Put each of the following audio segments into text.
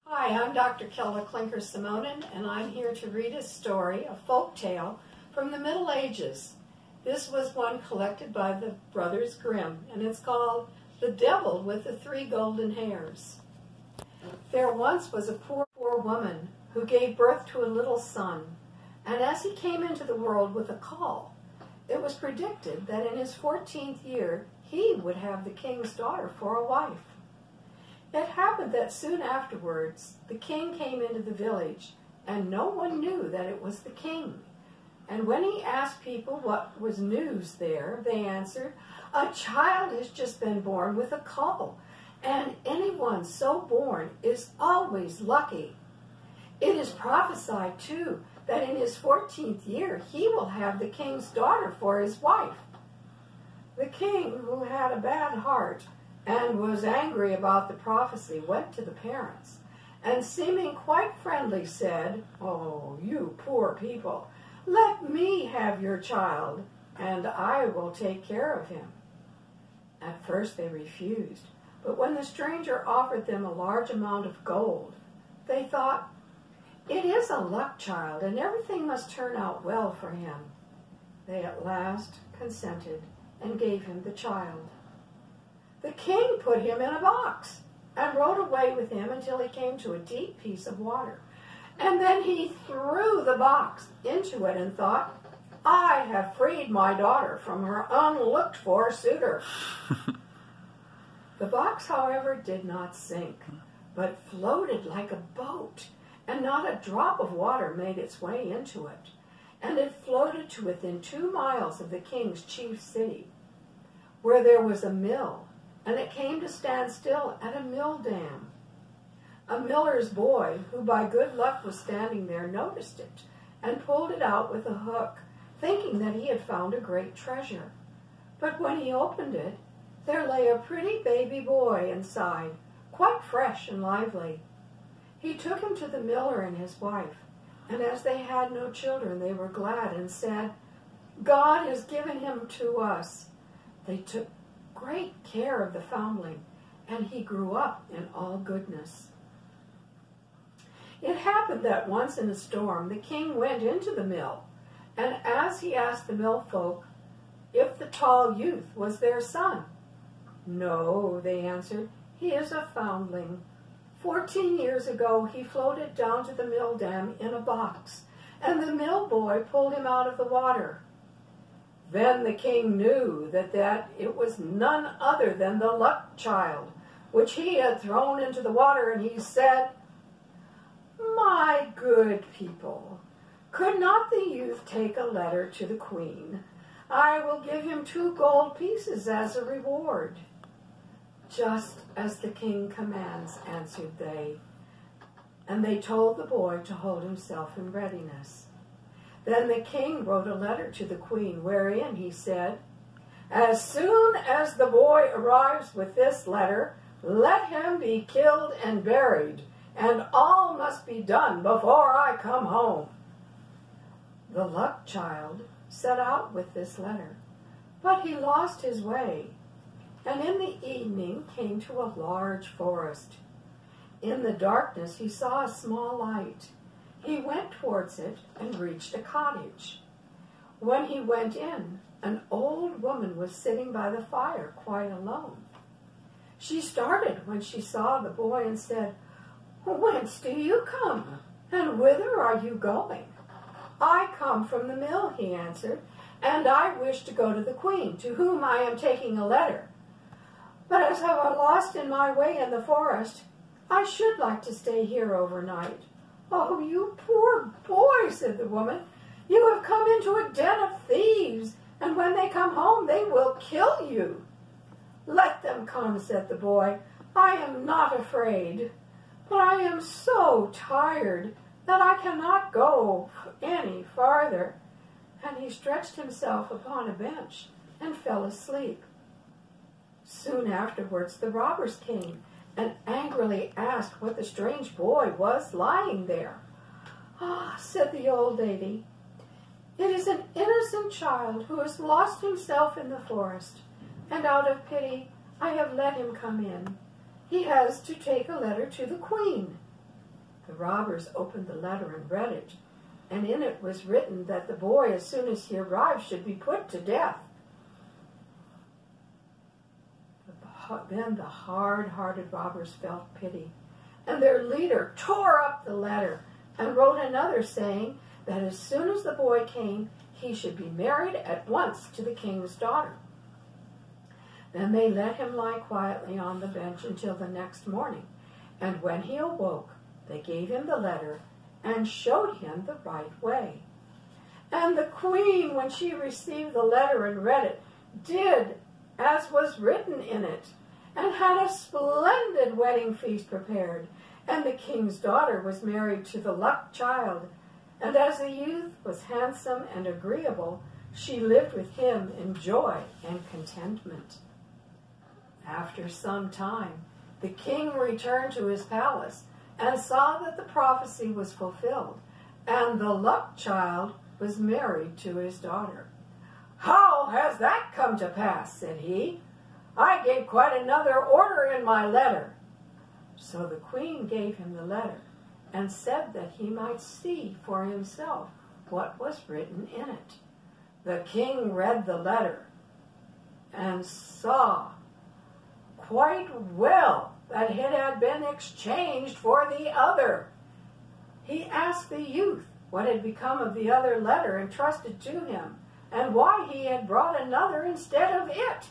Hi, I'm Dr. Kella Klinker-Simonin, and I'm here to read a story, a folk tale from the Middle Ages. This was one collected by the Brothers Grimm, and it's called The Devil with the Three Golden Hairs. There once was a poor woman who gave birth to a little son, and as he came into the world with a caul, it was predicted that in his 14th year he would have the king's daughter for a wife. It happened that soon afterwards the king came into the village, and no one knew that it was the king. And when he asked people what was news there, they answered, "A child has just been born with a caul, and anyone so born is always lucky. It is prophesied, too, that in his 14th year he will have the king's daughter for his wife." The king, who had a bad heart and was angry about the prophecy, went to the parents, and seeming quite friendly said, "Oh, you poor people, let me have your child, and I will take care of him." At first they refused, but when the stranger offered them a large amount of gold, they thought, "It is a luck child, and everything must turn out well for him." They at last consented and gave him the child. The king put him in a box and rode away with him until he came to a deep piece of water. And then he threw the box into it and thought, "I have freed my daughter from her unlooked-for suitor." The box, however, did not sink, but floated like a boat, and not a drop of water made its way into it. And it floated to within 2 miles of the king's chief city, where there was a mill, and it came to stand still at a mill dam. A miller's boy, who by good luck was standing there, noticed it and pulled it out with a hook, thinking that he had found a great treasure. But when he opened it, there lay a pretty baby boy inside, quite fresh and lively. He took him to the miller and his wife, and as they had no children, they were glad and said, "God has given him to us." They took great care of the foundling, and he grew up in all goodness. It happened that once in a storm the king went into the mill, and as he asked the mill folk if the tall youth was their son. "No," they answered, "he is a foundling. 14 years ago he floated down to the mill dam in a box, and the mill boy pulled him out of the water." Then the king knew that it was none other than the luck child, which he had thrown into the water, and he said, "My good people, could not the youth take a letter to the queen? I will give him 2 gold pieces as a reward." "Just as the king commands," answered they, and they told the boy to hold himself in readiness. Then the king wrote a letter to the queen, wherein he said, "As soon as the boy arrives with this letter, let him be killed and buried, and all must be done before I come home." The luck child set out with this letter, but he lost his way, and in the evening came to a large forest. In the darkness he saw a small light. He went towards it and reached a cottage. When he went in, an old woman was sitting by the fire quite alone. She started when she saw the boy and said, "Whence do you come, and whither are you going?" "I come from the mill," he answered, "and I wish to go to the queen, to whom I am taking a letter. But as I was lost in my way in the forest, I should like to stay here overnight." "Oh, you poor boy," said the woman, "you have come into a den of thieves, and when they come home they will kill you." "Let them come," said the boy. "I am not afraid, but I am so tired that I cannot go any farther." And he stretched himself upon a bench and fell asleep. Soon afterwards the robbers came and angrily asked what the strange boy was lying there. "Ah," said the old lady, "it is an innocent child who has lost himself in the forest, and out of pity I have let him come in. He has to take a letter to the queen." The robbers opened the letter and read it, and in it was written that the boy, as soon as he arrived, should be put to death. Then the hard-hearted robbers felt pity, and their leader tore up the letter and wrote another saying that as soon as the boy came, he should be married at once to the king's daughter. Then they let him lie quietly on the bench until the next morning, and when he awoke, they gave him the letter and showed him the right way. And the queen, when she received the letter and read it, did as was written in it, and had a splendid wedding feast prepared. And the king's daughter was married to the luck child, and as the youth was handsome and agreeable, she lived with him in joy and contentment. After some time, the king returned to his palace and saw that the prophecy was fulfilled, and the luck child was married to his daughter. "How has that come to pass?" said he. "I gave quite another order in my letter." So the queen gave him the letter and said that he might see for himself what was written in it. The king read the letter and saw quite well that it had been exchanged for the other. He asked the youth what had become of the other letter entrusted to him, and why he had brought another instead of it.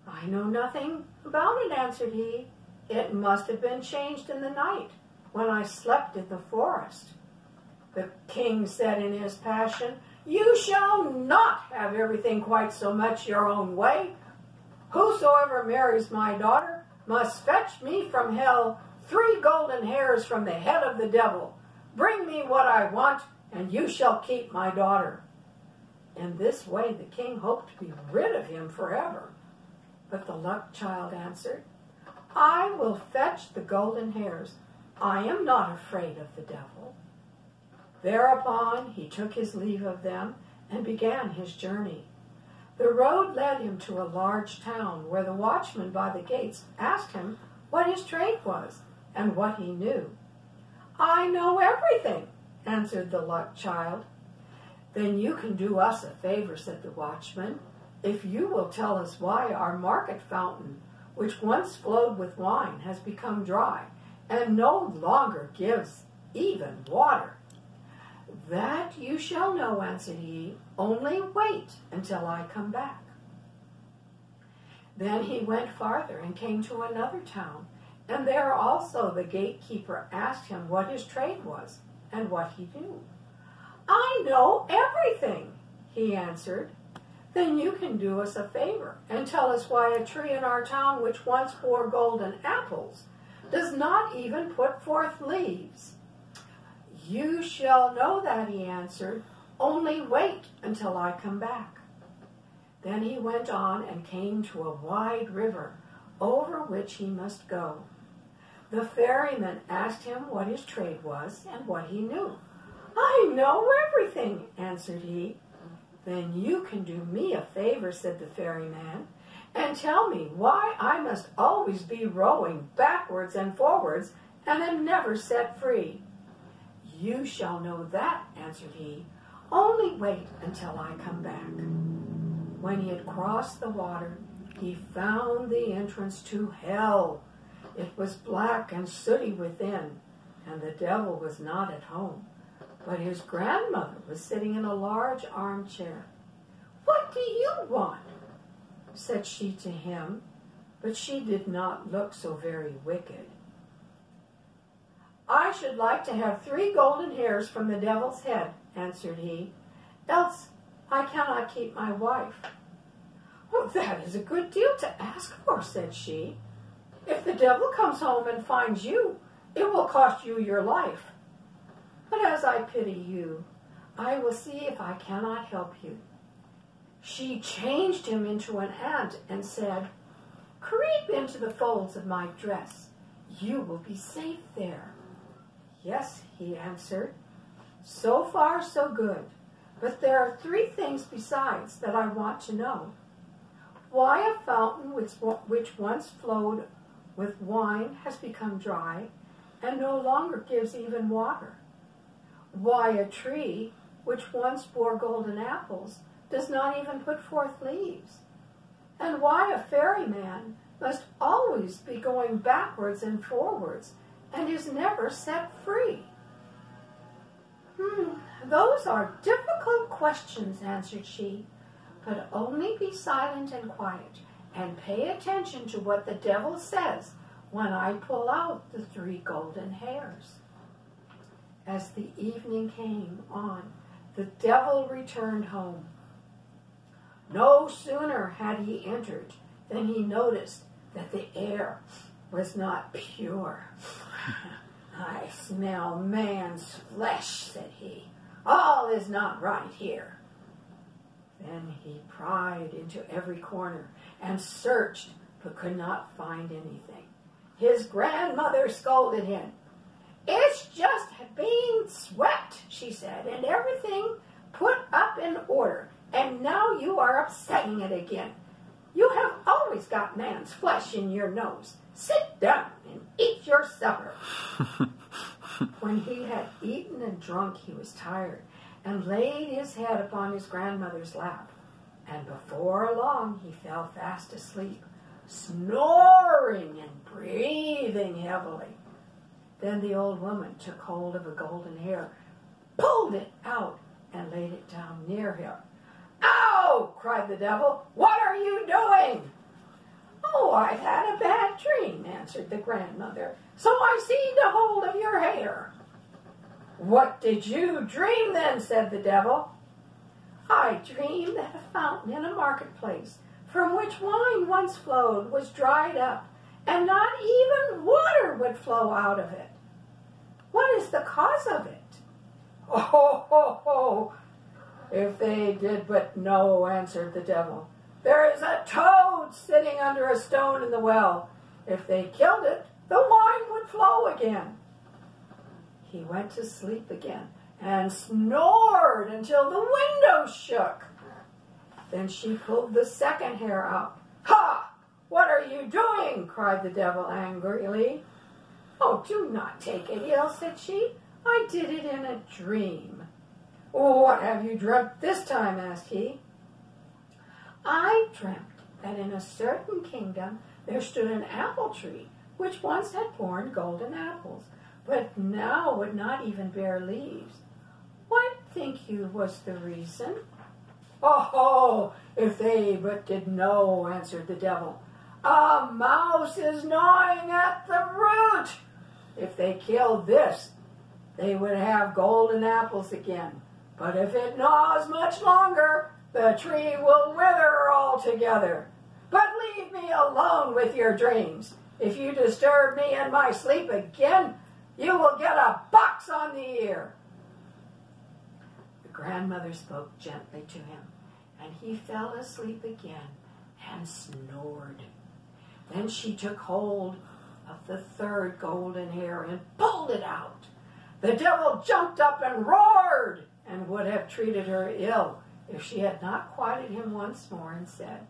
"I know nothing about it," answered he. "It must have been changed in the night, when I slept in the forest." The king said in his passion, "You shall not have everything quite so much your own way. Whosoever marries my daughter must fetch me from hell 3 golden hairs from the head of the devil. Bring me what I want, and you shall keep my daughter." In this way the king hoped to be rid of him forever. But the luck child answered, "I will fetch the golden hairs. I am not afraid of the devil." Thereupon he took his leave of them and began his journey. The road led him to a large town, where the watchman by the gates asked him what his trade was and what he knew. "I know everything," answered the luck child. "Then you can do us a favor," said the watchman, "if you will tell us why our market fountain, which once flowed with wine, has become dry and no longer gives even water." "That you shall know," answered he. "Only wait until I come back." Then he went farther and came to another town, and there also the gatekeeper asked him what his trade was and what he knew. "I know everything," he answered. "Then you can do us a favor and tell us why a tree in our town, which once bore golden apples, does not even put forth leaves." "You shall know that," he answered. "Only wait until I come back." Then he went on and came to a wide river over which he must go. The ferryman asked him what his trade was and what he knew. "I know everything," answered he. "Then you can do me a favor," said the ferryman, "and tell me why I must always be rowing backwards and forwards and am never set free." "You shall know that," answered he. "Only wait until I come back." When he had crossed the water, he found the entrance to hell. It was black and sooty within, and the devil was not at home, but his grandmother was sitting in a large armchair. "What do you want?" said she to him, but she did not look so very wicked. "I should like to have 3 golden hairs from the devil's head," answered he, "else I cannot keep my wife." "Oh, that is a good deal to ask for," said she. "If the devil comes home and finds you, it will cost you your life. But as I pity you, I will see if I cannot help you." She changed him into an ant and said, "Creep into the folds of my dress. You will be safe there." "Yes," he answered. "So far, so good. But there are 3 things besides that I want to know. Why a fountain which once flowed with wine has become dry, and no longer gives even water? Why a tree which once bore golden apples does not even put forth leaves? And why a ferryman must always be going backwards and forwards and is never set free? Those are difficult questions, answered she, but only be silent and quiet, and pay attention to what the devil says when I pull out the 3 golden hairs. As the evening came on, the devil returned home. No sooner had he entered than he noticed that the air was not pure. I smell man's flesh, said he. All is not right here. Then he pried into every corner and searched, but could not find anything. His grandmother scolded him. It's just being swept, she said, and everything put up in order, and now you are upsetting it again. You have always got man's flesh in your nose. Sit down and eat your supper. When he had eaten and drunk, he was tired, and laid his head upon his grandmother's lap. And before long he fell fast asleep, snoring and breathing heavily. Then the old woman took hold of a golden hair, pulled it out, and laid it down near him. "Ow!" cried the devil. "What are you doing?" "Oh, I've had a bad dream," answered the grandmother, "so I seized a hold of your hair." "What did you dream then?" said the devil. "I dreamed that a fountain in a marketplace, from which wine once flowed, was dried up, and not even water would flow out of it. What is the cause of it?" "Oh, ho, ho! If they did but know," answered the devil. "There is a toad sitting under a stone in the well. If they killed it, the wine would flow again." He went to sleep again and snored until the windows shook. Then she pulled the second hair out. "Ha! What are you doing?" cried the devil angrily. "Oh, do not take it ill," said she. "I did it in a dream." "What have you dreamt this time?" asked he. "I dreamt that in a certain kingdom there stood an apple tree, which once had borne golden apples, but now would not even bear leaves. What think you was the reason?" "Oh, if they but did know," answered the devil. "A mouse is gnawing at the root. If they killed this, they would have golden apples again. But if it gnaws much longer, the tree will wither altogether. But leave me alone with your dreams. If you disturb me in my sleep again, you will get a box on the ear." The grandmother spoke gently to him, and he fell asleep again and snored. Then she took hold of the 3rd golden hair and pulled it out. The devil jumped up and roared, and would have treated her ill if she had not quieted him once more and said,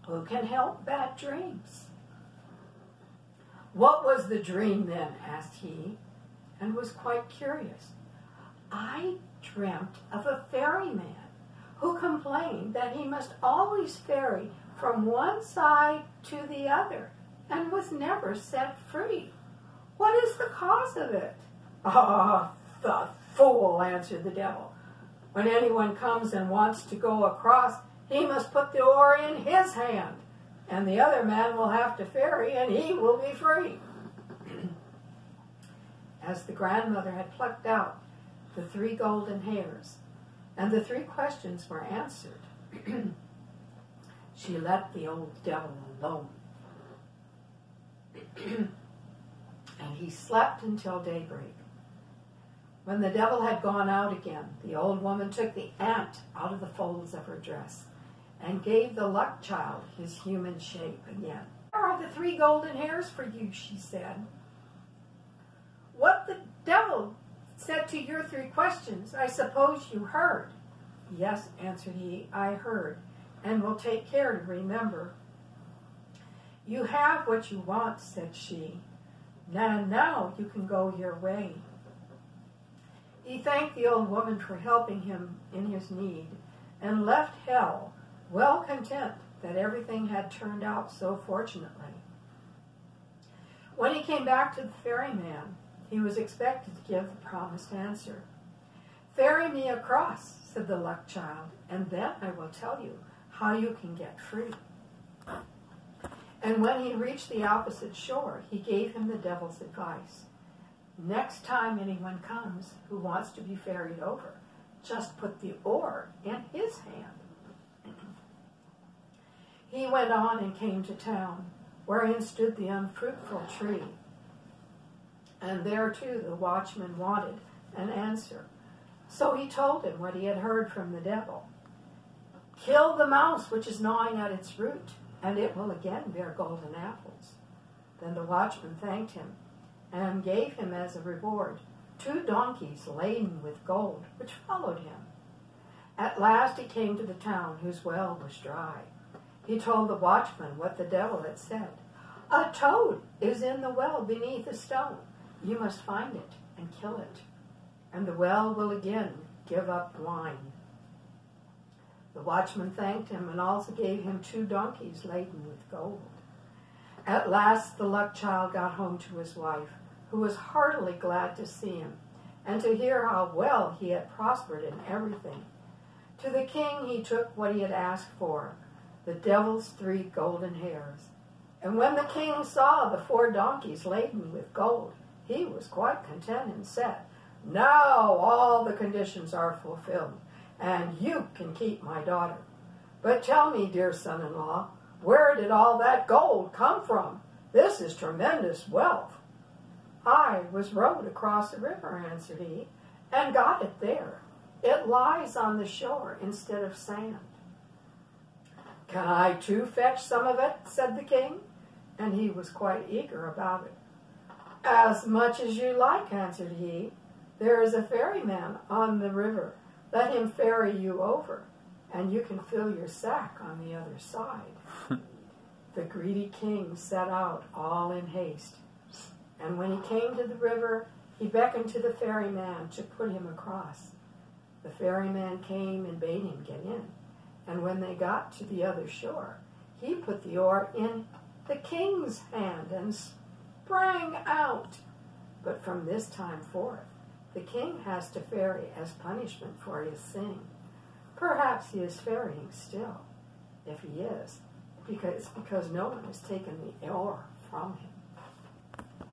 "Who can help bad dreams?" "What was the dream then?" asked he, and was quite curious. "I dreamt of a ferryman who complained that he must always ferry from one side to the other and was never set free. What is the cause of it?" "Ah, the fool," answered the devil. "When anyone comes and wants to go across, he must put the oar in his hand, and the other man will have to ferry, and he will be free." As the grandmother had plucked out the 3 golden hairs, and the 3 questions were answered, she let the old devil alone. And he slept until daybreak. When the devil had gone out again, the old woman took the ant out of the folds of her dress and gave the luck child his human shape again. "Here are the 3 golden hairs for you," she said. "What the devil said to your 3 questions, I suppose you heard." "Yes," answered he, "I heard, and will take care to remember." "You have what you want," said she, Now you can go your way." He thanked the old woman for helping him in his need and left hell well content that everything had turned out so fortunately. When he came back to the ferryman, he was expected to give the promised answer. "Ferry me across," said the luck child, "and then I will tell you how you can get free." And when he reached the opposite shore, he gave him the devil's advice. "Next time anyone comes who wants to be ferried over, just put the oar in his hand." He went on and came to town, wherein stood the unfruitful tree. And there too the watchman wanted an answer. So he told him what he had heard from the devil. "Kill the mouse which is gnawing at its root, and it will again bear golden apples." Then the watchman thanked him and gave him as a reward 2 donkeys laden with gold, which followed him. At last he came to the town whose well was dry. He told the watchman what the devil had said. "A toad is in the well beneath a stone. You must find it and kill it, and the well will again give up wine." The watchman thanked him and also gave him 2 donkeys laden with gold. At last the luck child got home to his wife, who was heartily glad to see him and to hear how well he had prospered in everything. To the king he took what he had asked for, the devil's 3 golden hairs. And when the king saw the 4 donkeys laden with gold, he was quite content and said, "Now all the conditions are fulfilled, and you can keep my daughter. But tell me, dear son-in-law, where did all that gold come from? This is tremendous wealth." "I was rowed across the river," answered he, "and got it there. It lies on the shore instead of sand." "Can I too fetch some of it?" said the king, and he was quite eager about it. "As much as you like," answered he. "There is a ferryman on the river. Let him ferry you over, and you can fill your sack on the other side." The greedy king set out all in haste, and when he came to the river, he beckoned to the ferryman to put him across. The ferryman came and bade him get in, and when they got to the other shore, he put the oar in the king's hand and sprang out. But from this time forth, the king has to ferry as punishment for his sin. Perhaps he is ferrying still. If he is, because no one has taken the oar from him.